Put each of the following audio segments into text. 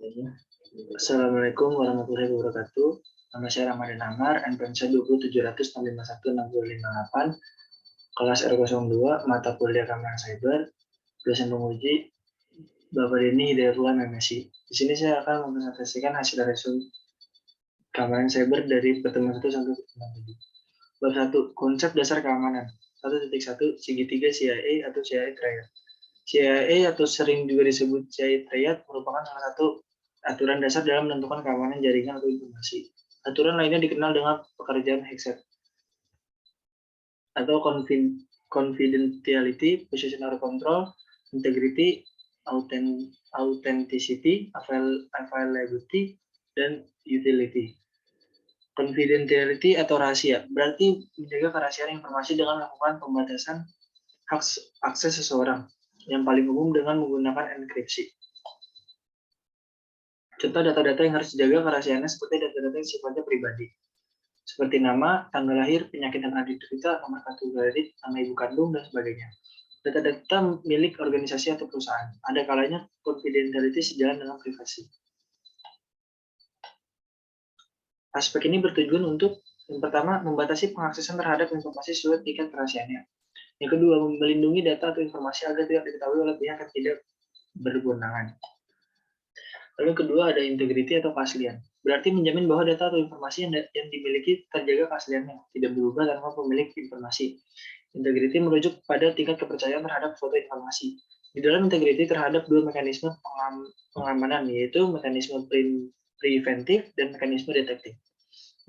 Assalamualaikum warahmatullahi wabarakatuh. Nama saya Ramadan Amar, NPM saya 20700651658, kelas R02, mata kuliah keamanan cyber, dosen penguji Bapak Denny Hidayatullah MMSI. Di sini saya akan mempresentasikan hasil resume keamanan cyber dari pertemuan 1 sampai pertemuan 7. Bab 1, konsep dasar keamanan. 1.1 segitiga CIA atau CIA triad. CIA atau sering juga disebut CIA triad merupakan salah satu aturan dasar dalam menentukan keamanan jaringan atau informasi. Aturan lainnya dikenal dengan pekerjaan Hexet atau confidentiality, positional control, integrity, authenticity, availability, dan utility. Confidentiality atau rahasia berarti menjaga kerahasiaan informasi dengan melakukan pembatasan hak akses seseorang yang paling umum dengan menggunakan enkripsi. Contoh data-data yang harus dijaga kerahasiaannya seperti data-data yang sifatnya pribadi, seperti nama, tanggal lahir, penyakit dan identitas, nomor kartu kredit, nama ibu kandung, dan sebagainya. Data-data milik organisasi atau perusahaan. Ada kalanya confidentiality sejalan dengan privasi. Aspek ini bertujuan untuk, yang pertama, membatasi pengaksesan terhadap informasi sesuai tingkat kerahasiaannya. Yang kedua, melindungi data atau informasi agar tidak diketahui oleh pihak yang tidak berwenang. Lalu yang kedua ada integriti atau keaslian. Berarti menjamin bahwa data atau informasi yang dimiliki terjaga keasliannya, tidak berubah tanpa pemilik informasi. Integriti merujuk pada tingkat kepercayaan terhadap suatu informasi. Di dalam integriti terhadap dua mekanisme pengamanan, yaitu mekanisme preventif dan mekanisme detektif.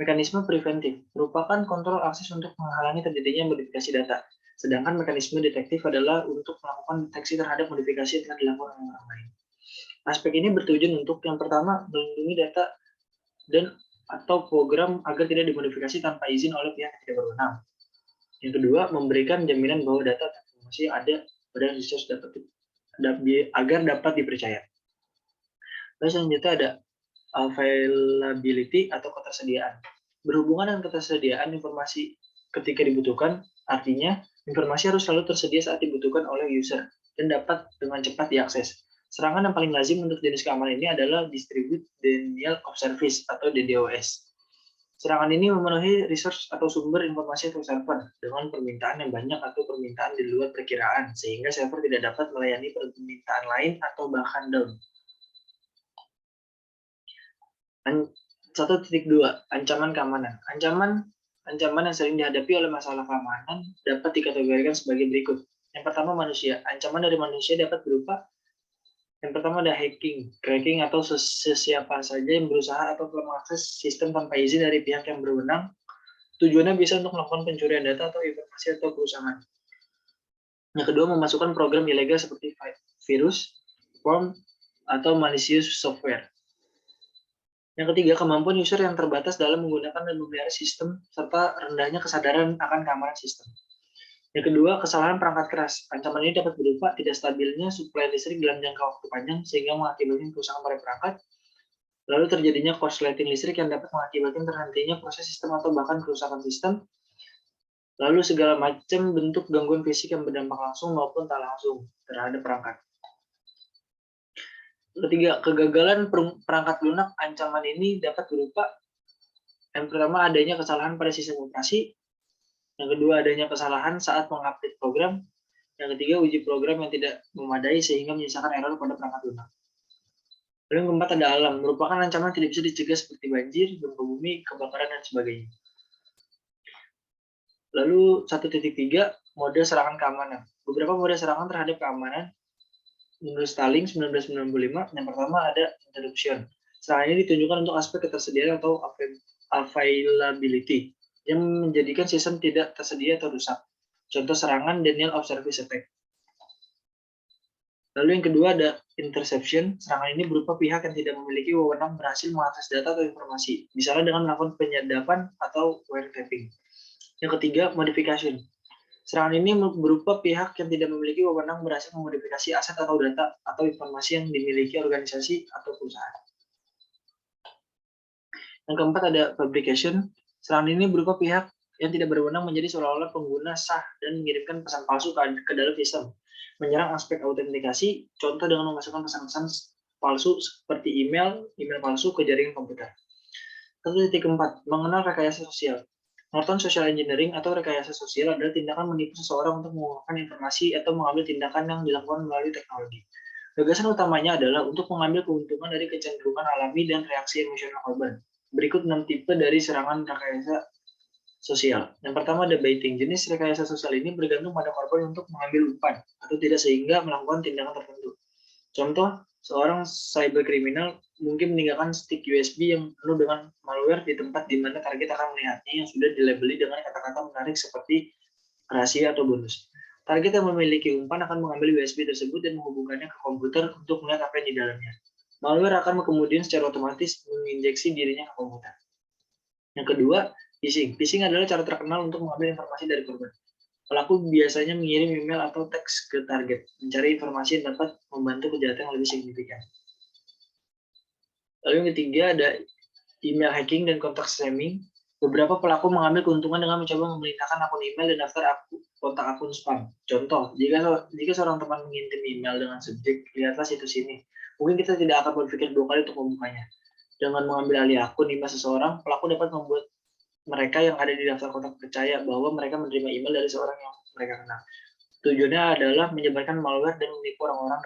Mekanisme preventif merupakan kontrol akses untuk menghalangi terjadinya modifikasi data, sedangkan mekanisme detektif adalah untuk melakukan deteksi terhadap modifikasi yang telah dilakukan oleh orang lain. Aspek ini bertujuan untuk yang pertama melindungi data dan atau program agar tidak dimodifikasi tanpa izin oleh pihak yang tidak berwenang. Yang kedua, memberikan jaminan bahwa data dan informasi ada pada resource agar dapat dipercaya. Lalu selanjutnya ada availability atau ketersediaan. Berhubungan dengan ketersediaan informasi ketika dibutuhkan, artinya informasi harus selalu tersedia saat dibutuhkan oleh user dan dapat dengan cepat diakses. Serangan yang paling lazim untuk jenis keamanan ini adalah Distributed Denial of Service atau DDoS. Serangan ini memenuhi resource atau sumber informasi atau server dengan permintaan yang banyak atau permintaan di luar perkiraan, sehingga server tidak dapat melayani permintaan lain atau bahkan down. 1.2 Ancaman keamanan. Ancaman yang sering dihadapi oleh masalah keamanan dapat dikategorikan sebagai berikut. Yang pertama, manusia. Ancaman dari manusia dapat berupa yang pertama ada cracking atau sesiapa saja yang berusaha atau telah mengakses sistem tanpa izin dari pihak yang berwenang. Tujuannya bisa untuk melakukan pencurian data atau informasi atau perusahaan. Yang kedua, memasukkan program ilegal seperti virus, worm, atau malicious software. Yang ketiga, kemampuan user yang terbatas dalam menggunakan dan memelihara sistem serta rendahnya kesadaran akan keamanan sistem. Yang kedua, kesalahan perangkat keras. Ancaman ini dapat berupa tidak stabilnya suplai listrik dalam jangka waktu panjang sehingga mengakibatkan kerusakan pada perangkat. Lalu terjadinya korsleting listrik yang dapat mengakibatkan terhentinya proses sistem atau bahkan kerusakan sistem. Lalu segala macam bentuk gangguan fisik yang berdampak langsung maupun tak langsung terhadap perangkat. Ketiga, kegagalan perangkat lunak. Ancaman ini dapat berupa yang pertama adanya kesalahan pada sistem operasi. Yang kedua, adanya kesalahan saat mengupdate program. Yang ketiga, uji program yang tidak memadai sehingga menyisakan error pada perangkat lunak. Lalu yang keempat ada alam, merupakan ancaman tidak bisa dicegah seperti banjir, gempa bumi, kebakaran, dan sebagainya. Lalu 1.3, mode serangan keamanan. Beberapa mode serangan terhadap keamanan menurut Stalling 1995, yang pertama ada interruption. Serangan ini ditunjukkan untuk aspek ketersediaan atau availability yang menjadikan sistem tidak tersedia atau rusak. Contoh serangan denial of service attack. Lalu yang kedua ada interception. Serangan ini berupa pihak yang tidak memiliki wewenang berhasil mengakses data atau informasi, misalnya dengan melakukan penyadapan atau wiretapping. Yang ketiga, modification. Serangan ini berupa pihak yang tidak memiliki wewenang berhasil memodifikasi aset atau data atau informasi yang dimiliki organisasi atau perusahaan. Yang keempat ada fabrication. Serangan ini berupa pihak yang tidak berwenang menjadi seolah-olah pengguna sah dan mengirimkan pesan palsu ke dalam sistem. Menyerang aspek autentikasi, contoh dengan memasukkan pesan-pesan palsu seperti email palsu ke jaringan komputer. 1.4. Mengenal rekayasa sosial. Melakukan social engineering atau rekayasa sosial adalah tindakan menipu seseorang untuk mengungkapkan informasi atau mengambil tindakan yang dilakukan melalui teknologi. Gagasan utamanya adalah untuk mengambil keuntungan dari kecenderungan alami dan reaksi emosional korban. Berikut 6 tipe dari serangan rekayasa sosial. Yang pertama ada baiting. Jenis rekayasa sosial ini bergantung pada korban untuk mengambil umpan atau tidak sehingga melakukan tindakan tertentu. Contoh, seorang cyberkriminal mungkin meninggalkan stick USB yang penuh dengan malware di tempat di mana target akan melihatnya yang sudah dilabeli dengan kata-kata menarik seperti rahasia atau bonus. Target yang memiliki umpan akan mengambil USB tersebut dan menghubungkannya ke komputer untuk melihat apa yang di dalamnya. Malware akan kemudian secara otomatis menginjeksi dirinya ke komputer. Yang kedua, phishing. Phishing adalah cara terkenal untuk mengambil informasi dari korban. Pelaku biasanya mengirim email atau teks ke target, mencari informasi yang dapat membantu kejahatan yang lebih signifikan. Lalu yang ketiga ada email hacking dan kontak spamming. Beberapa pelaku mengambil keuntungan dengan mencoba memerintahkan akun email dan daftar kontak akun spam. Contoh, jika seorang teman mengirim email dengan subjek, lihatlah situs ini. Mungkin kita tidak akan berpikir 2 kali untuk membukanya. Dengan mengambil alih akun email seseorang, pelaku dapat membuat mereka yang ada di daftar kontak percaya bahwa mereka menerima email dari seorang yang mereka kenal. Tujuannya adalah menyebarkan malware dan menipu orang-orang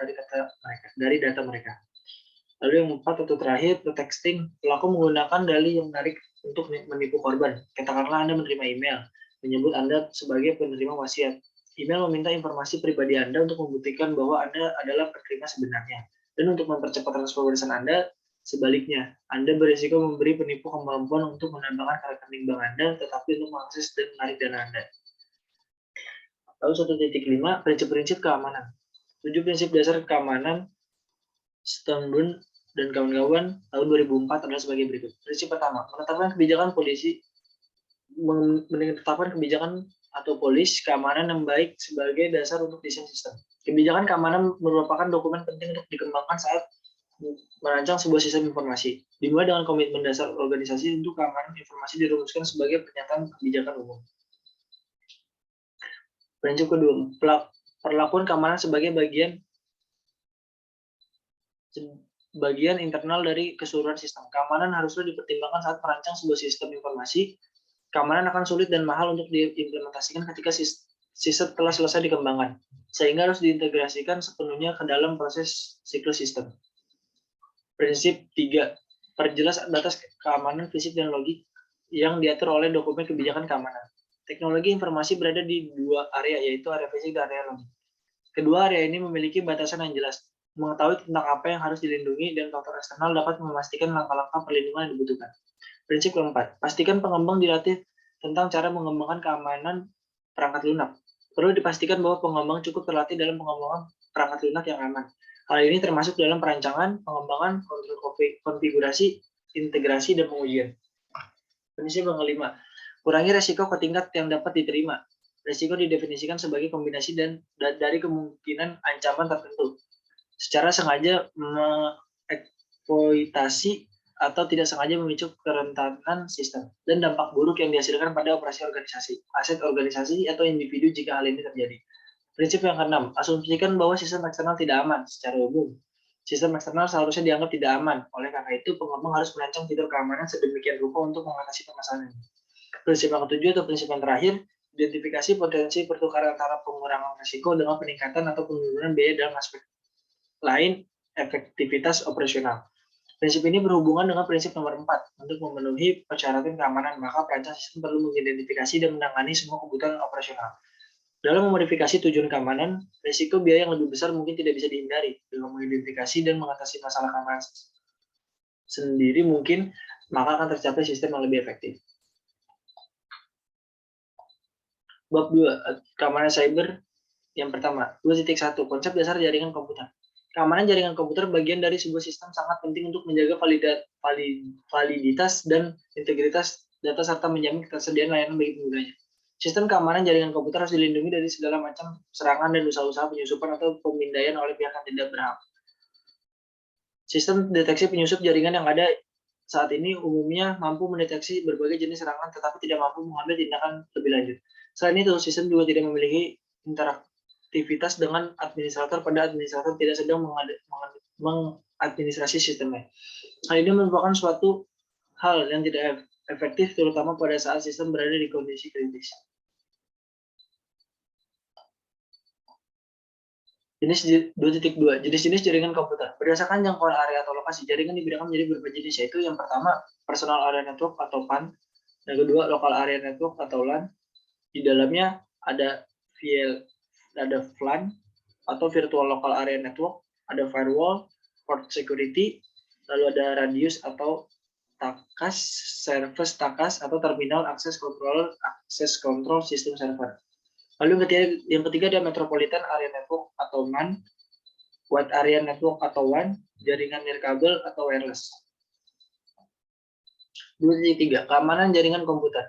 dari data mereka. Lalu yang 4 atau terakhir, pretexting. Pelaku menggunakan dalih yang menarik untuk menipu korban. Katakanlah Anda menerima email, menyebut Anda sebagai penerima wasiat. Email meminta informasi pribadi Anda untuk membuktikan bahwa Anda adalah penerima sebenarnya. Dan untuk mempercepat transfer warisan Anda, sebaliknya, Anda berisiko memberi penipu kemampuan untuk menambahkan rekening bank Anda, tetapi untuk mengakses dan menarik dana Anda. Lalu 1.5, prinsip-prinsip keamanan. 7 prinsip dasar keamanan Sternberg dan kawan-kawan tahun 2004 adalah sebagai berikut. Prinsip pertama, menetapkan kebijakan atau polis keamanan yang baik sebagai dasar untuk desain sistem. Kebijakan keamanan merupakan dokumen penting untuk dikembangkan saat merancang sebuah sistem informasi. Dimulai dengan komitmen dasar organisasi untuk keamanan informasi dirumuskan sebagai pernyataan kebijakan umum. Prinsip kedua, perlakuan keamanan sebagai bagian internal dari keseluruhan sistem. Keamanan haruslah dipertimbangkan saat merancang sebuah sistem informasi. Keamanan akan sulit dan mahal untuk diimplementasikan ketika sistem telah selesai dikembangkan, sehingga harus diintegrasikan sepenuhnya ke dalam proses siklus sistem. Prinsip 3. Perjelas batas keamanan fisik dan logik yang diatur oleh dokumen kebijakan keamanan. Teknologi informasi berada di 2 area, yaitu area fisik dan area logik. Kedua area ini memiliki batasan yang jelas. Mengetahui tentang apa yang harus dilindungi dan faktor eksternal dapat memastikan langkah-langkah perlindungan yang dibutuhkan. Prinsip keempat, pastikan pengembang dilatih tentang cara mengembangkan keamanan perangkat lunak. Perlu dipastikan bahwa pengembang cukup terlatih dalam pengembangan perangkat lunak yang aman. Hal ini termasuk dalam perancangan, pengembangan, kontrol konfigurasi, integrasi, dan pengujian. Prinsip yang kelima, kurangi resiko ke tingkat yang dapat diterima. Resiko didefinisikan sebagai kombinasi dari kemungkinan ancaman tertentu, secara sengaja mengeksploitasi atau tidak sengaja memicu kerentanan sistem, dan dampak buruk yang dihasilkan pada operasi organisasi, aset organisasi, atau individu jika hal ini terjadi. Prinsip yang keenam, asumsikan bahwa sistem eksternal tidak aman. Secara umum, sistem eksternal seharusnya dianggap tidak aman. Oleh karena itu, pengembang harus merancang fitur keamanan sedemikian rupa untuk mengatasi permasalahan ini. Prinsip yang ketujuh atau prinsip yang terakhir, identifikasi potensi pertukaran antara pengurangan risiko dengan peningkatan atau penurunan biaya dalam aspek lain efektivitas operasional. Prinsip ini berhubungan dengan prinsip nomor 4. Untuk memenuhi persyaratan keamanan, maka perancang sistem perlu mengidentifikasi dan menangani semua kebutuhan operasional. Dalam memodifikasi tujuan keamanan, risiko biaya yang lebih besar mungkin tidak bisa dihindari. Dengan mengidentifikasi dan mengatasi masalah keamanan sendiri mungkin, maka akan tercapai sistem yang lebih efektif. Bab 2, keamanan cyber. Yang pertama, 2.1, konsep dasar jaringan komputer. Keamanan jaringan komputer bagian dari sebuah sistem sangat penting untuk menjaga validitas dan integritas data serta menjamin ketersediaan layanan bagi penggunanya. Sistem keamanan jaringan komputer harus dilindungi dari segala macam serangan dan usaha-usaha penyusupan atau pemindaian oleh pihak yang tidak berhak. Sistem deteksi penyusup jaringan yang ada saat ini umumnya mampu mendeteksi berbagai jenis serangan tetapi tidak mampu mengambil tindakan lebih lanjut. Selain itu, sistem juga tidak memiliki interaktivitas dengan administrator pada administrator tidak sedang administrasi sistemnya. Hal ini merupakan suatu hal yang tidak efektif, terutama pada saat sistem berada di kondisi kritis. Jenis 2.2, jenis-jenis jaringan komputer. Berdasarkan jangkauan area atau lokasi, jaringan dibedakan menjadi beberapa jenis, yaitu yang pertama, personal area network atau PAN, yang kedua, local area network atau LAN. Di dalamnya ada VLAN atau virtual local area network, ada firewall, port security, lalu ada radius atau TACAS, service TACAS atau terminal access control system server. Lalu yang ketiga ada metropolitan area network atau MAN, wide area network atau WAN, jaringan nirkabel atau wireless. 2.3, keamanan jaringan komputer.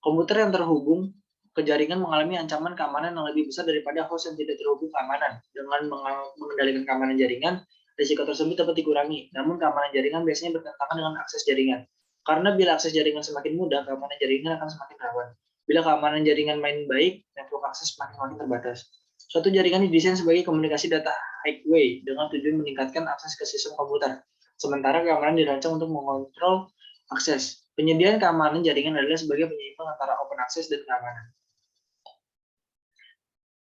Komputer yang terhubung ke jaringan mengalami ancaman keamanan yang lebih besar daripada host yang tidak terhubung keamanan. Dengan mengendalikan keamanan jaringan, risiko tersebut dapat dikurangi. Namun keamanan jaringan biasanya bertentangan dengan akses jaringan. Karena bila akses jaringan semakin mudah, keamanan jaringan akan semakin rawan. Bila keamanan jaringan main baik, network akses semakin terbatas. Suatu jaringan didesain sebagai komunikasi data highway dengan tujuan meningkatkan akses ke sistem komputer. Sementara keamanan dirancang untuk mengontrol akses. Penyediaan keamanan jaringan adalah sebagai penyeimbang antara open access dan keamanan.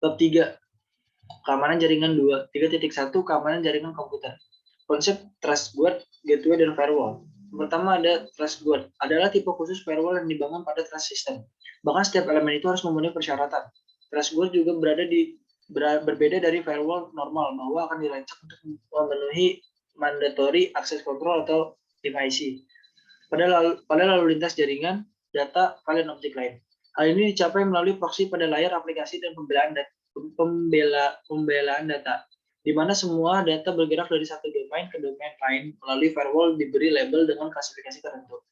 Bab 3. Keamanan jaringan 2. 3.1 keamanan jaringan komputer. Konsep trustguard, gateway, dan firewall. Pertama ada trustguard, adalah tipe khusus firewall yang dibangun pada trust system. Bahkan setiap elemen itu harus memenuhi persyaratan. Trustguard juga berbeda dari firewall normal, bahwa akan dirancang untuk memenuhi mandatory access control atau MIC pada lalu lintas jaringan, data, file, dan objek lain. Hal ini dicapai melalui proxy pada layar aplikasi dan pembelaan data, di mana semua data bergerak dari satu domain ke domain lain melalui firewall diberi label dengan klasifikasi tertentu.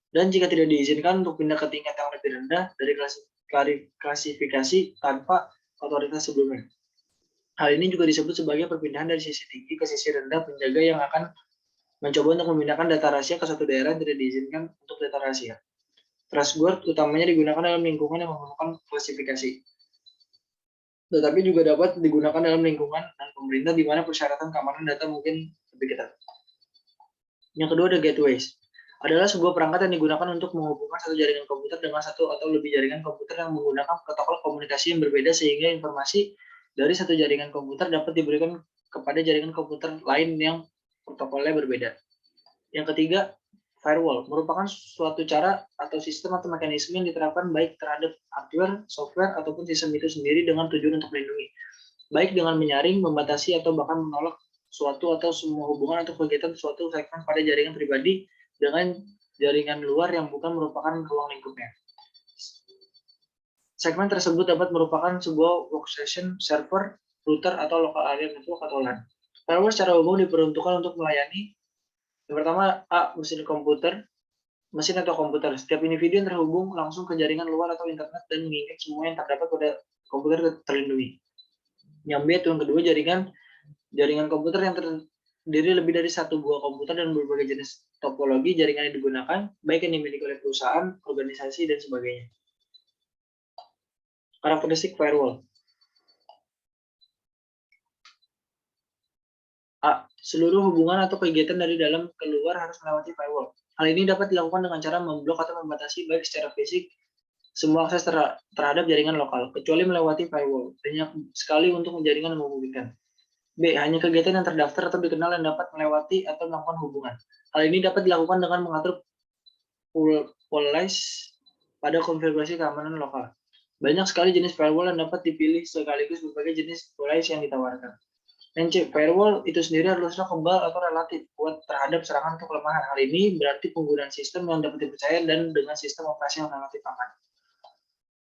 Dan jika tidak diizinkan untuk pindah ke tingkat yang lebih rendah dari klasifikasi tanpa otoritas sebelumnya. Hal ini juga disebut sebagai perpindahan dari sisi tinggi ke sisi rendah penjaga yang akan mencoba untuk memindahkan data rahasia ke suatu daerah yang tidak diizinkan untuk data rahasia. Trustguard utamanya digunakan dalam lingkungan yang memerlukan klasifikasi, tetapi juga dapat digunakan dalam lingkungan dan pemerintah di mana persyaratan keamanan data mungkin lebih ketat. Yang kedua ada gateways. Adalah sebuah perangkat yang digunakan untuk menghubungkan satu jaringan komputer dengan satu atau lebih jaringan komputer yang menggunakan protokol komunikasi yang berbeda sehingga informasi dari satu jaringan komputer dapat diberikan kepada jaringan komputer lain yang protokolnya berbeda. Yang ketiga, firewall merupakan suatu cara atau sistem atau mekanisme yang diterapkan baik terhadap hardware, software, ataupun sistem itu sendiri dengan tujuan untuk melindungi, baik dengan menyaring, membatasi, atau bahkan menolak suatu atau semua hubungan atau kegiatan suatu segmen pada jaringan pribadi dengan jaringan luar yang bukan merupakan ruang lingkupnya. Segmen tersebut dapat merupakan sebuah workstation, server, router, atau local area network atau LAN. Firewall secara umum diperuntukkan untuk melayani yang pertama, mesin atau komputer. Setiap individu yang terhubung langsung ke jaringan luar atau internet dan mengingat semua yang terdapat pada komputer terlindungi. Yang B itu yang kedua, jaringan komputer yang terdiri lebih dari satu buah komputer dan berbagai jenis topologi jaringan yang digunakan, baik yang dimiliki oleh perusahaan, organisasi, dan sebagainya. Karakteristik firewall. Seluruh hubungan atau kegiatan dari dalam ke luar harus melewati firewall. Hal ini dapat dilakukan dengan cara memblok atau membatasi baik secara fisik semua akses terhadap jaringan lokal, kecuali melewati firewall. Banyak sekali untuk jaringan yang memungkinkan. B. Hanya kegiatan yang terdaftar atau dikenal yang dapat melewati atau melakukan hubungan. Hal ini dapat dilakukan dengan mengatur policy pada konfigurasi keamanan lokal. Banyak sekali jenis firewall yang dapat dipilih sekaligus berbagai jenis policy yang ditawarkan. Dan C, firewall itu sendiri haruslah kebal atau relatif kuat terhadap serangan atau kelemahan. Hal ini berarti penggunaan sistem yang dapat dipercaya dan dengan sistem operasi yang relatif aman.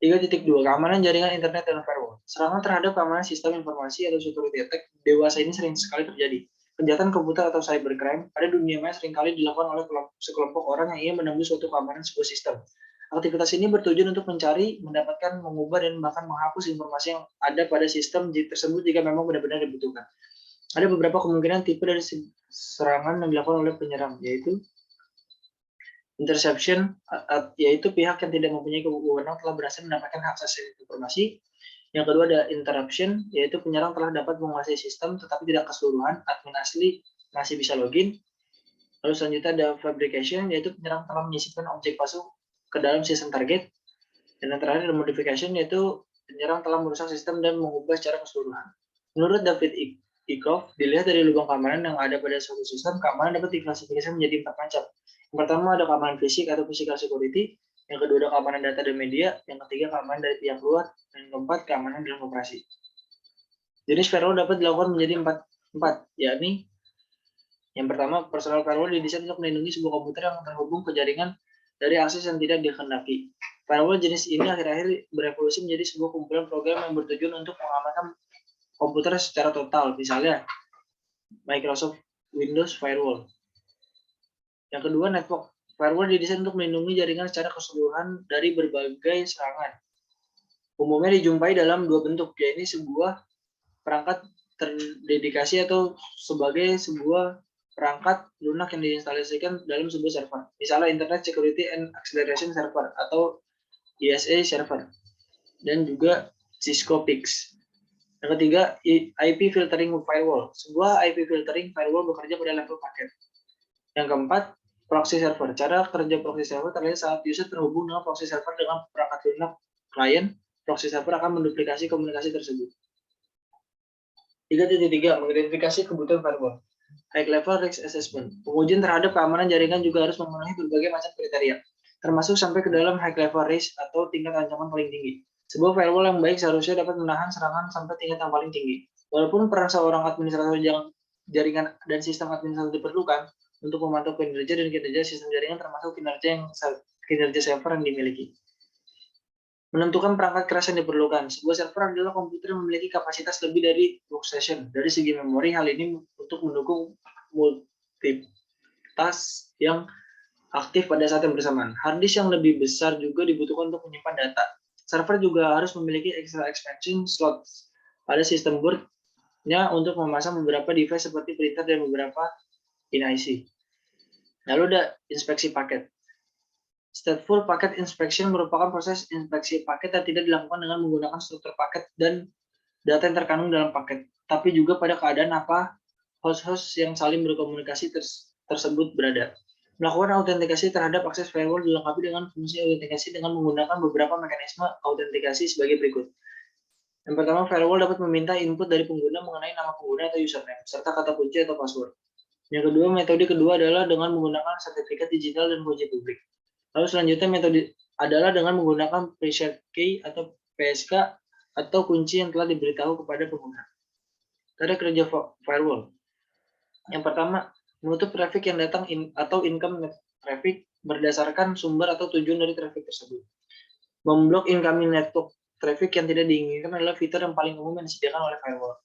3.2 Keamanan jaringan internet dan firewall. Serangan terhadap keamanan sistem informasi atau security attack dewasa ini sering sekali terjadi. Kejahatan komputer atau cybercrime pada dunia maya seringkali dilakukan oleh sekelompok orang yang ingin menembus suatu keamanan sebuah sistem. Aktivitas ini bertujuan untuk mencari, mendapatkan, mengubah, dan bahkan menghapus informasi yang ada pada sistem tersebut jika memang benar-benar dibutuhkan. Ada beberapa kemungkinan tipe dari serangan yang dilakukan oleh penyerang, yaitu interception, yaitu pihak yang tidak mempunyai wewenang telah berhasil mendapatkan akses informasi. Yang kedua ada interruption, yaitu penyerang telah dapat menguasai sistem tetapi tidak keseluruhan. Admin asli masih bisa login. Lalu selanjutnya ada fabrication, yaitu penyerang telah menyisipkan objek palsu ke dalam sistem target. Dan yang terakhir ada modification, yaitu penyerang telah merusak sistem dan mengubah secara keseluruhan. Menurut David Ikoff, dilihat dari lubang keamanan yang ada pada suatu sistem, keamanan dapat diklasifikasikan menjadi 4 macam. Yang pertama ada keamanan fisik atau physical security, yang kedua ada keamanan data dan media, yang ketiga keamanan dari pihak luar, dan yang keempat keamanan dalam operasi. Jenis firewall dapat dilakukan menjadi empat, yakni yang pertama, personal firewall didesain untuk melindungi sebuah komputer yang terhubung ke jaringan dari akses yang tidak dikehendaki. Firewall jenis ini akhir-akhir berevolusi menjadi sebuah kumpulan program yang bertujuan untuk mengamankan komputer secara total, misalnya Microsoft Windows Firewall. Yang kedua, network firewall didesain untuk melindungi jaringan secara keseluruhan dari berbagai serangan. Umumnya dijumpai dalam dua bentuk, yaitu sebuah perangkat terdedikasi atau sebagai sebuah perangkat lunak yang diinstalasikan dalam sebuah server. Misalnya Internet Security and Acceleration Server atau ISA server. Dan juga Cisco PIX. Yang ketiga, IP Filtering Firewall. Sebuah IP Filtering Firewall bekerja pada level paket. Yang keempat, proxy server. Cara kerja proxy server terlihat saat user terhubung dengan proxy server dengan perangkat lunak klien. Proxy server akan menduplikasi komunikasi tersebut. 3.3 Mengidentifikasi kebutuhan firewall. High level risk assessment. Pengujian terhadap keamanan jaringan juga harus memenuhi berbagai macam kriteria, termasuk sampai ke dalam high level risk atau tingkat ancaman paling tinggi. Sebuah firewall yang baik seharusnya dapat menahan serangan sampai tingkat yang paling tinggi. Walaupun peran seorang administrator jaringan dan sistem administrator diperlukan untuk memantau kinerja dan kinerja sistem jaringan, termasuk kinerja server yang dimiliki. Menentukan perangkat keras yang diperlukan. Sebuah server adalah komputer yang memiliki kapasitas lebih dari workstation. Dari segi memori, hal ini untuk mendukung multitask yang aktif pada saat yang bersamaan. Hard disk yang lebih besar juga dibutuhkan untuk menyimpan data. Server juga harus memiliki extra expansion slots pada sistem board-nya untuk memasang beberapa device seperti printer dan beberapa IC. Lalu ada inspeksi paket. Stateful Packet Inspection merupakan proses inspeksi paket yang tidak dilakukan dengan menggunakan struktur paket dan data yang terkandung dalam paket, tapi juga pada keadaan apa host-host yang saling berkomunikasi tersebut berada. Melakukan autentikasi terhadap akses firewall dilengkapi dengan fungsi autentikasi dengan menggunakan beberapa mekanisme autentikasi sebagai berikut. Yang pertama, firewall dapat meminta input dari pengguna mengenai nama pengguna atau username, serta kata kunci atau password. Yang kedua, metode kedua adalah dengan menggunakan sertifikat digital dan kunci publik. Lalu selanjutnya metode adalah dengan menggunakan preset key atau PSK atau kunci yang telah diberitahu kepada pengguna. Cara kerja firewall. Yang pertama, menutup traffic yang datang atau income traffic berdasarkan sumber atau tujuan dari traffic tersebut. Memblok incoming network traffic yang tidak diinginkan adalah fitur yang paling umum yang disediakan oleh firewall.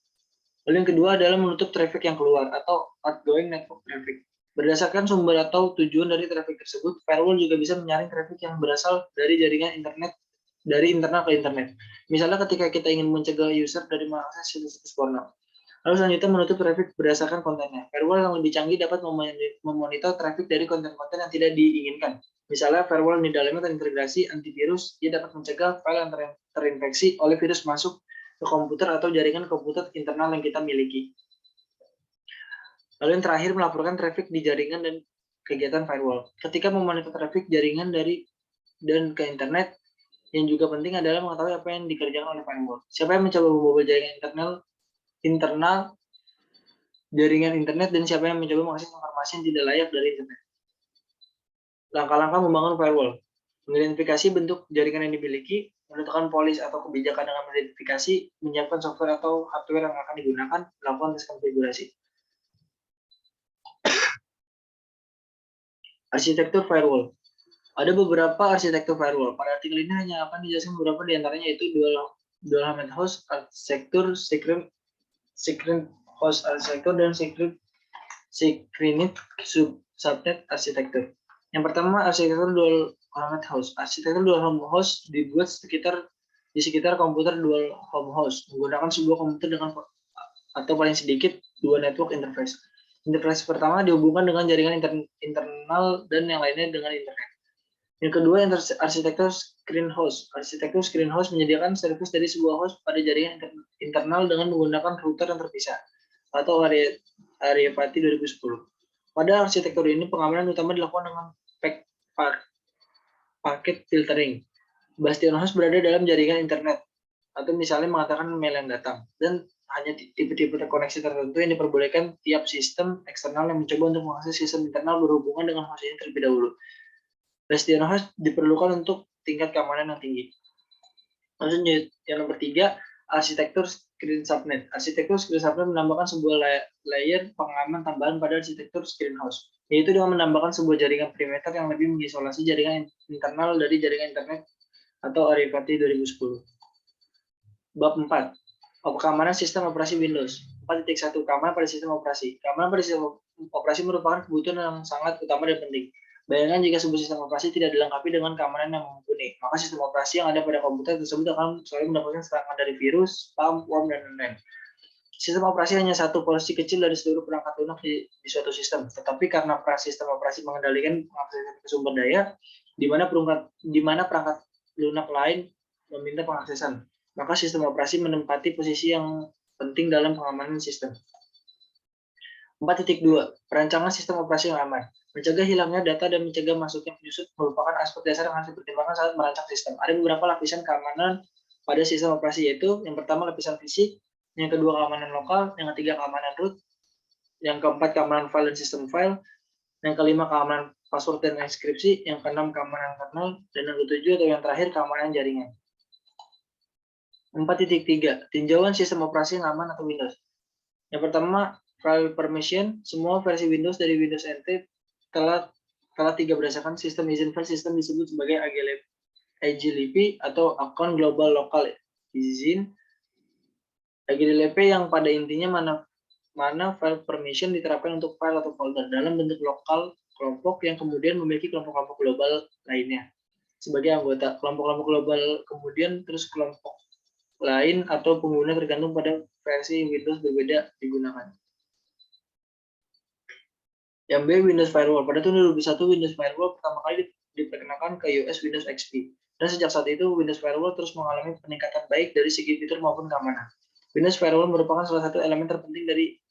Lalu yang kedua adalah menutup traffic yang keluar atau outgoing network traffic. Berdasarkan sumber atau tujuan dari traffic tersebut, firewall juga bisa menyaring traffic yang berasal dari jaringan internet dari internal ke internet. Misalnya ketika kita ingin mencegah user dari mengakses situs porno. Lalu selanjutnya menutup traffic berdasarkan kontennya. Firewall yang lebih canggih dapat memonitor traffic dari konten-konten yang tidak diinginkan. Misalnya firewall yang di dalamnya terintegrasi antivirus, ia dapat mencegah file yang terinfeksi oleh virus masuk ke komputer atau jaringan komputer internal yang kita miliki. Lalu yang terakhir, melaporkan traffic di jaringan dan kegiatan firewall. Ketika memonitor traffic jaringan dari dan ke internet, yang juga penting adalah mengetahui apa yang dikerjakan oleh firewall. Siapa yang mencoba membobol jaringan internal jaringan internet, dan siapa yang mencoba mengakses informasi yang tidak layak dari internet. Langkah-langkah membangun firewall. Mengidentifikasi bentuk jaringan yang dimiliki, menentukan polis atau kebijakan dengan mengidentifikasi, menyiapkan software atau hardware yang akan digunakan, melakukan tes konfigurasi. Arsitektur firewall. Ada beberapa arsitektur firewall. Pada artikel ini hanya akan dijelaskan beberapa di antaranya, yaitu dual element host arsitektur, secret host arsitektur, dan secret subnet arsitektur. Yang pertama, arsitektur dual element host. Arsitektur dual home host dibuat di sekitar komputer dual home host, menggunakan sebuah komputer dengan atau paling sedikit dua network interface. Interface pertama dihubungkan dengan jaringan internal dan yang lainnya dengan internet. Yang kedua, arsitektur screen host. Arsitektur screen host menyediakan service dari sebuah host pada jaringan internal dengan menggunakan router yang terpisah atau Arifati 2010. Pada arsitektur ini pengamanan utama dilakukan dengan paket filtering. Bastion host berada dalam jaringan internet, atau misalnya mengatakan mail yang datang, dan hanya tipe-tipe terkoneksi tertentu yang diperbolehkan tiap sistem eksternal yang mencoba untuk mengakses sistem internal berhubungan dengan host ini terlebih dahulu. Bastion host diperlukan untuk tingkat keamanan yang tinggi. Lanjut yang nomor 3, arsitektur screen subnet. Arsitektur screen subnet menambahkan sebuah layer pengaman tambahan pada arsitektur screen host, yaitu dengan menambahkan sebuah jaringan perimeter yang lebih mengisolasi jaringan internal dari jaringan internet atau Arifati 2010. Bab 4. Keamanan sistem operasi Windows. 4.1. Keamanan pada sistem operasi. Keamanan pada sistem operasi merupakan kebutuhan yang sangat utama dan penting. Bayangkan jika sebuah sistem operasi tidak dilengkapi dengan keamanan yang mumpuni, maka sistem operasi yang ada pada komputer tersebut akan selalu mendapatkan serangan dari virus, spam, worm, dan lain-lain. Sistem operasi hanya satu porsi kecil dari seluruh perangkat lunak di suatu sistem, tetapi karena sistem operasi mengendalikan pengaksesan sumber daya, di mana perangkat lunak lain meminta pengaksesan, maka sistem operasi menempati posisi yang penting dalam pengamanan sistem. 4.2. Perancangan sistem operasi yang aman. Mencegah hilangnya data dan mencegah masuknya penyusup merupakan aspek dasar yang harus dipertimbangkan saat merancang sistem. Ada beberapa lapisan keamanan pada sistem operasi, yaitu yang pertama lapisan fisik, yang kedua keamanan lokal, yang ketiga keamanan root, yang keempat keamanan file dan sistem file, yang kelima keamanan password dan enkripsi, yang keenam keamanan kernel, dan yang ketujuh atau yang terakhir keamanan jaringan. 4.3. Tinjauan sistem operasi yang aman atau Windows. Yang pertama, file permission. Semua versi Windows dari Windows NT telah 3 berdasarkan sistem izin file sistem disebut sebagai AGLP atau Account Global Local Izin. AGLP yang pada intinya mana file permission diterapkan untuk file atau folder dalam bentuk lokal kelompok yang kemudian memiliki kelompok-kelompok global lainnya sebagai anggota. Kelompok-kelompok global kemudian terus kelompok lain atau pengguna tergantung pada versi Windows berbeda digunakan. Yang B, Windows Firewall. Pada tahun 2001, Windows Firewall pertama kali diperkenalkan ke US Windows XP. Dan sejak saat itu, Windows Firewall terus mengalami peningkatan baik dari segi fitur maupun keamanan. Windows Firewall merupakan salah satu elemen terpenting dari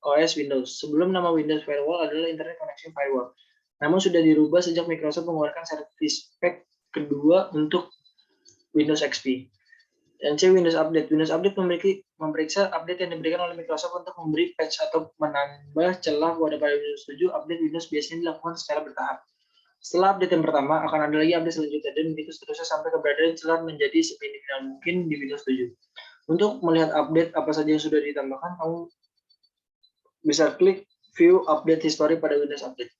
OS Windows. Sebelum nama Windows Firewall adalah Internet Connection Firewall. Namun sudah dirubah sejak Microsoft mengeluarkan service pack kedua untuk Windows XP. Yang C, Windows Update. Windows Update memeriksa update yang diberikan oleh Microsoft untuk memberi patch atau menambah celah pada Windows 7. Update Windows biasanya dilakukan secara bertahap. Setelah update yang pertama, akan ada lagi update selanjutnya, dan begitu seterusnya sampai keberadaan celah menjadi seminimal mungkin di Windows 7. Untuk melihat update apa saja yang sudah ditambahkan, kamu bisa klik View Update History pada Windows Update.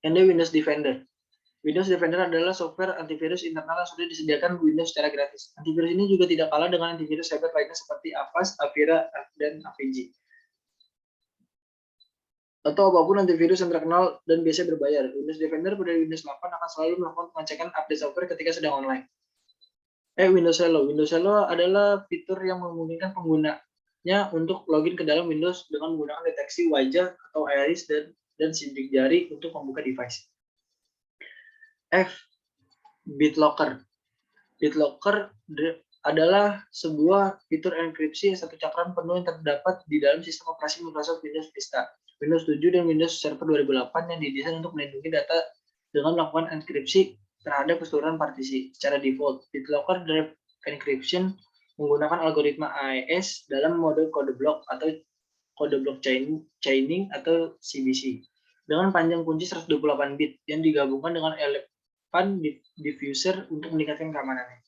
And then Windows Defender. Windows Defender adalah software antivirus internal yang sudah disediakan Windows secara gratis. Antivirus ini juga tidak kalah dengan antivirus hebat lainnya seperti Avast, Avira, dan AVG. Atau apapun antivirus yang terkenal dan biasa berbayar. Windows Defender pada Windows 8 akan selalu melakukan pengecekan update software ketika sedang online. Windows Hello. Windows Hello adalah fitur yang memungkinkan penggunanya untuk login ke dalam Windows dengan menggunakan deteksi wajah atau iris dan sidik jari untuk membuka device. F. BitLocker. BitLocker adalah sebuah fitur enkripsi satu cakram penuh yang terdapat di dalam sistem operasi Microsoft Windows Vista, Windows 7, dan Windows Server 2008 yang didesain untuk melindungi data dengan melakukan enkripsi terhadap keseluruhan partisi. Secara default, BitLocker Drive Encryption menggunakan algoritma AES dalam mode kode blok atau kode block chaining atau CBC dengan panjang kunci 128 bit yang digabungkan dengan diffuser untuk meningkatkan keamanannya.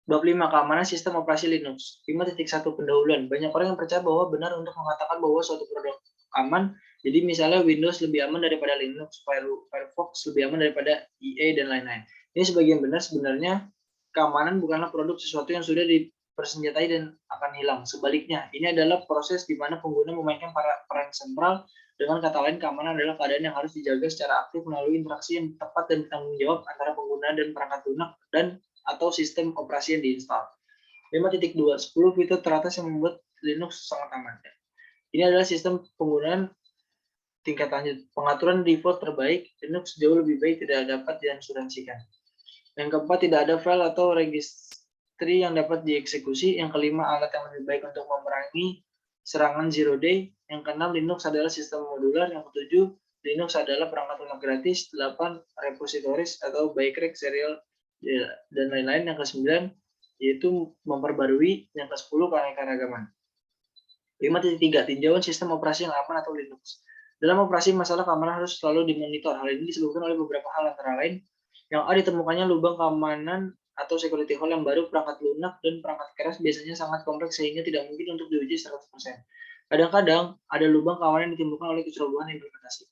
Bab 5. Keamanan sistem operasi Linux. 5.1 Pendahuluan. Banyak orang yang percaya bahwa benar untuk mengatakan bahwa suatu produk aman. Jadi misalnya Windows lebih aman daripada Linux, Firefox lebih aman daripada EA, dan lain-lain. Ini sebagian benar. Sebenarnya keamanan bukanlah produk sesuatu yang sudah dipersenjatai dan akan hilang. Sebaliknya, ini adalah proses di mana pengguna memainkan peran sentral. Dengan kata lain, keamanan adalah keadaan yang harus dijaga secara aktif melalui interaksi yang tepat dan bertanggung jawab antara pengguna dan perangkat lunak atau sistem operasi yang diinstal. 5.2 10 fitur teratas yang membuat Linux sangat aman. Ini adalah sistem penggunaan tingkat lanjut. Pengaturan default terbaik, Linux jauh lebih baik tidak dapat diasuransikan. Yang keempat, tidak ada file atau tree yang dapat dieksekusi. Yang kelima, alat yang lebih baik untuk memerangi serangan zero day. Yang keenam, Linux adalah sistem modular. Yang ketujuh, Linux adalah perangkat lunak gratis. 8, repositories atau bikerak serial dan lain-lain. Yang ke-9 yaitu memperbarui. Yang ke-10, keanekaragaman. 5.3 tinjauan sistem operasi yang aman atau Linux. Dalam operasi, masalah keamanan harus selalu dimonitor. Hal ini disebabkan oleh beberapa hal, antara lain yang A, ditemukannya lubang keamanan atau security hole yang baru. Perangkat lunak dan perangkat keras biasanya sangat kompleks sehingga tidak mungkin untuk diuji 100%. Kadang-kadang ada lubang keamanan yang ditimbulkan oleh kecerobohan implementasi.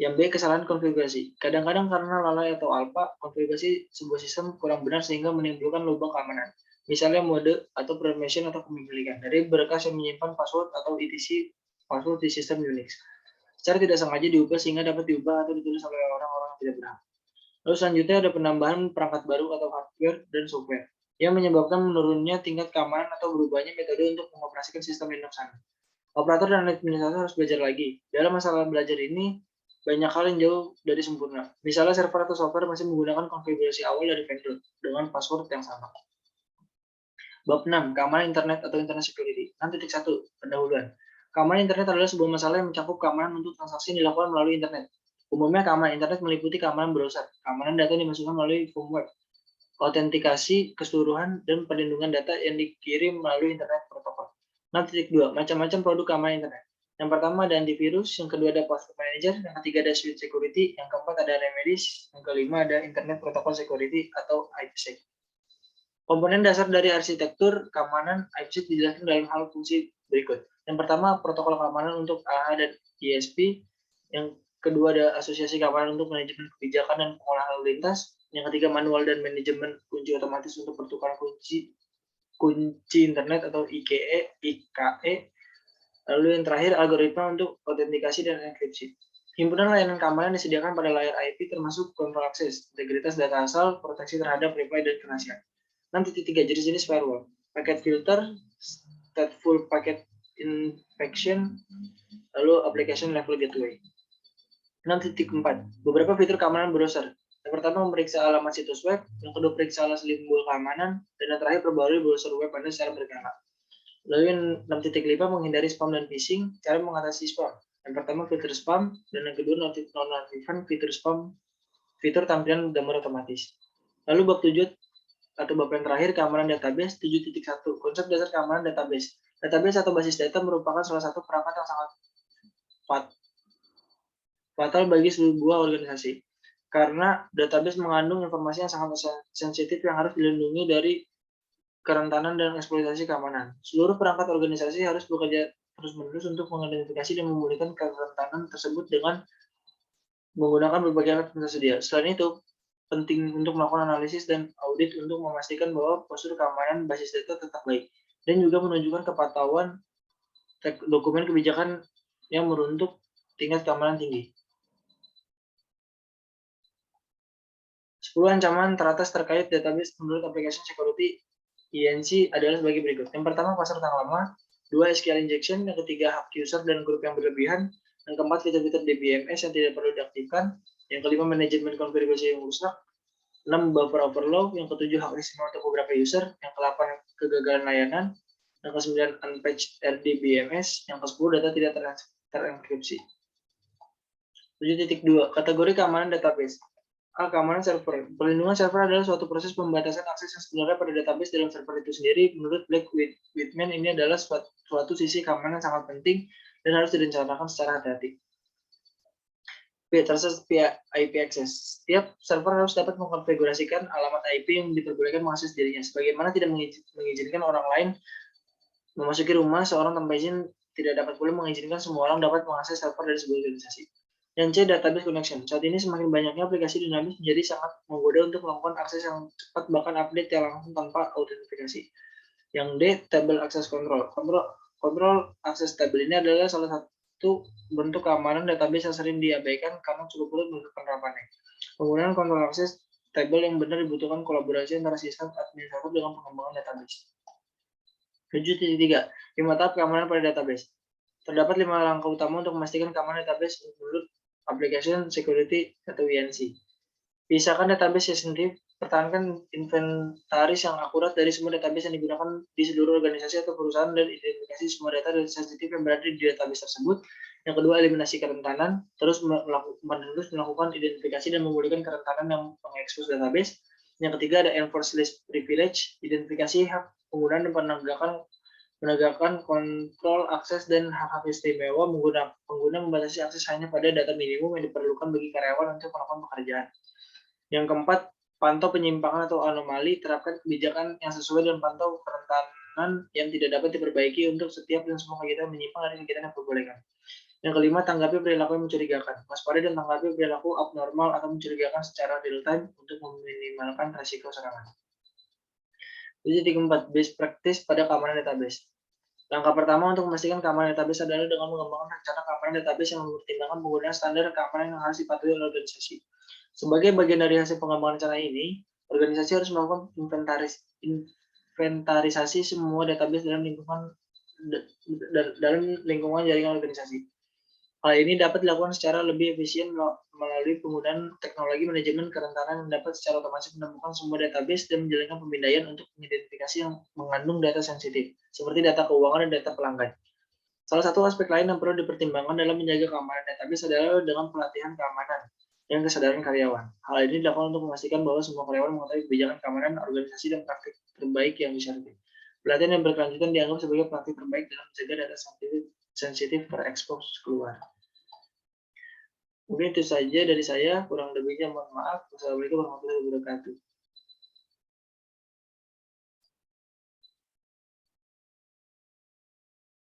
Yang B, kesalahan konfigurasi. Kadang-kadang karena lalai atau alpha, konfigurasi sebuah sistem kurang benar sehingga menimbulkan lubang keamanan. Misalnya mode atau permission atau kepemilikan dari berkas yang menyimpan password atau etc password di sistem Unix. Secara tidak sengaja diubah sehingga dapat diubah atau ditulis oleh orang-orang yang tidak berhak. Lalu selanjutnya ada penambahan perangkat baru atau hardware dan software yang menyebabkan menurunnya tingkat keamanan atau berubahnya metode untuk mengoperasikan sistem Linux Anda. Operator dan administrator harus belajar lagi. Dalam masalah belajar ini, banyak hal yang jauh dari sempurna. Misalnya server atau software masih menggunakan konfigurasi awal dari vendor dengan password yang sama. Bab 6, keamanan internet atau internet security. 6.1, pendahuluan. Keamanan internet adalah sebuah masalah yang mencakup keamanan untuk transaksi yang dilakukan melalui internet. Umumnya keamanan internet meliputi keamanan browser, keamanan data yang dimasukkan melalui firmware, autentikasi keseluruhan, dan perlindungan data yang dikirim melalui internet protokol. 6.2, macam-macam produk keamanan internet. Yang pertama ada antivirus, yang kedua ada password manager, yang ketiga ada switch security, yang keempat ada remedies, yang kelima ada internet protocol security atau IPsec. Komponen dasar dari arsitektur keamanan IPsec dijelaskan dalam hal fungsi berikut. Yang pertama, protokol keamanan untuk AH dan ISP. Yang kedua, ada asosiasi keamanan untuk manajemen kebijakan dan pengolahan lalu lintas. Yang ketiga, manual dan manajemen kunci otomatis untuk pertukaran kunci internet atau IKE. Lalu yang terakhir, algoritma untuk autentikasi dan enkripsi. Himpunan layanan keamanan disediakan pada layar IP termasuk kontrol akses, integritas data asal, proteksi terhadap reply dan kerahasiaan. 6.3 jenis firewall, packet filter, stateful packet infection, lalu application level gateway. 6.4 beberapa fitur keamanan browser. Yang pertama, memeriksa alamat situs web, yang kedua, periksa simbol keamanan, dan yang terakhir, perbarui browser web Anda secara berkala. Lalu yang 6.5 menghindari spam dan phishing. Cara mengatasi spam. Yang pertama, filter spam, dan yang kedua, nonaktifkan fitur spam, fitur tampilan gambar otomatis. Lalu bab 7 atau bab yang terakhir, keamanan database. 7.1 konsep dasar keamanan database. Database atau basis data merupakan salah satu perangkat yang sangat fatal bagi sebuah organisasi, karena database mengandung informasi yang sangat sensitif yang harus dilindungi dari kerentanan dan eksploitasi keamanan. Seluruh perangkat organisasi harus bekerja terus-menerus untuk mengidentifikasi dan memulihkan kerentanan tersebut dengan menggunakan berbagai alat yang tersedia. Selain itu, penting untuk melakukan analisis dan audit untuk memastikan bahwa postur keamanan basis data tetap baik, dan juga menunjukkan kepatuhan dokumen kebijakan yang meruntuk tingkat keamanan tinggi. 10 ancaman teratas terkait database menurut application security INC adalah sebagai berikut. Yang pertama, password yang lama. 2, SQL injection. Yang ketiga, hak user dan grup yang berlebihan. Yang keempat, fitur-fitur DBMS yang tidak perlu diaktifkan. Yang kelima, manajemen konfigurasi yang rusak. 6, buffer overflow. Yang ketujuh, hak istimewa untuk beberapa user. Yang ke-8, kegagalan layanan. Yang ke-9, unpatched RDBMS. Yang ke-10, data tidak terenkripsi. 7.2, kategori keamanan database. Keamanan server. Perlindungan server adalah suatu proses pembatasan akses yang sebenarnya pada database dalam server itu sendiri. Menurut Blake Whitman, ini adalah suatu sisi keamanan sangat penting dan harus direncanakan secara hati-hati. B. Trusted IP access. Setiap server harus dapat mengkonfigurasikan alamat IP yang diperbolehkan mengakses dirinya. Sebagaimana tidak mengizinkan orang lain memasuki rumah seorang tanpa izin, tidak dapat pula mengizinkan semua orang dapat mengakses server dari sebuah organisasi. Yang C, database connection. Saat ini semakin banyaknya aplikasi dinamis menjadi sangat menggoda untuk melakukan akses yang cepat, bahkan update yang langsung tanpa autentifikasi. Yang D, table access control. Kontrol akses table ini adalah salah satu bentuk keamanan database yang sering diabaikan karena cukup sulit untuk penerapannya. Penggunaan kontrol akses table yang benar dibutuhkan kolaborasi antara sistem administrator dengan pengembangan database. 7.3 5 tahap keamanan pada database. Terdapat 5 langkah utama untuk memastikan keamanan database menurut Application Security atau INC. Pisahkan database sensitif mempertahankan inventaris yang akurat dari semua database yang digunakan di seluruh organisasi atau perusahaan dan identifikasi semua data sensitif yang berada di database tersebut. Yang kedua, eliminasi kerentanan, terus melakukan identifikasi dan memulihkan kerentanan yang mengekspos database. Yang ketiga, ada enforce list privilege, identifikasi hak penggunaan dan menegakkan kontrol akses dan hak-hak istimewa. Pengguna membatasi akses hanya pada data minimum yang diperlukan bagi karyawan untuk melakukan pekerjaan. Yang keempat, pantau penyimpangan atau anomali, terapkan kebijakan yang sesuai dan pantau kerentanan yang tidak dapat diperbaiki untuk setiap dan semua kegiatan menyimpang dari kegiatan yang diperbolehkan. Yang kelima, tanggapi perilaku yang mencurigakan. Waspada dan tanggapi perilaku abnormal atau mencurigakan secara real time untuk meminimalkan risiko serangan. Jadi keempat, best practice pada keamanan database. Langkah pertama untuk memastikan keamanan database adalah dengan mengembangkan rencana keamanan database yang mempertimbangkan penggunaan standar keamanan yang harus dipatuhi oleh organisasi. Sebagai bagian dari hasil pengembangan rencana ini, organisasi harus melakukan inventarisasi semua database dalam lingkungan jaringan organisasi. Hal ini dapat dilakukan secara lebih efisien melalui penggunaan teknologi manajemen kerentanan yang dapat secara otomatis menemukan semua database dan menjalankan pemindaian untuk mengidentifikasi yang mengandung data sensitif, seperti data keuangan dan data pelanggan. Salah satu aspek lain yang perlu dipertimbangkan dalam menjaga keamanan database adalah dengan pelatihan keamanan dan kesadaran karyawan. Hal ini dilakukan untuk memastikan bahwa semua karyawan mengetahui kebijakan keamanan organisasi dan praktik terbaik yang disyariatkan. Pelatihan yang berkelanjutan dianggap sebagai praktik terbaik dalam menjaga data sensitif terekspos keluar. Mungkin itu saja dari saya, kurang lebihnya mohon maaf. Wassalamualaikum warahmatullahi wabarakatuh.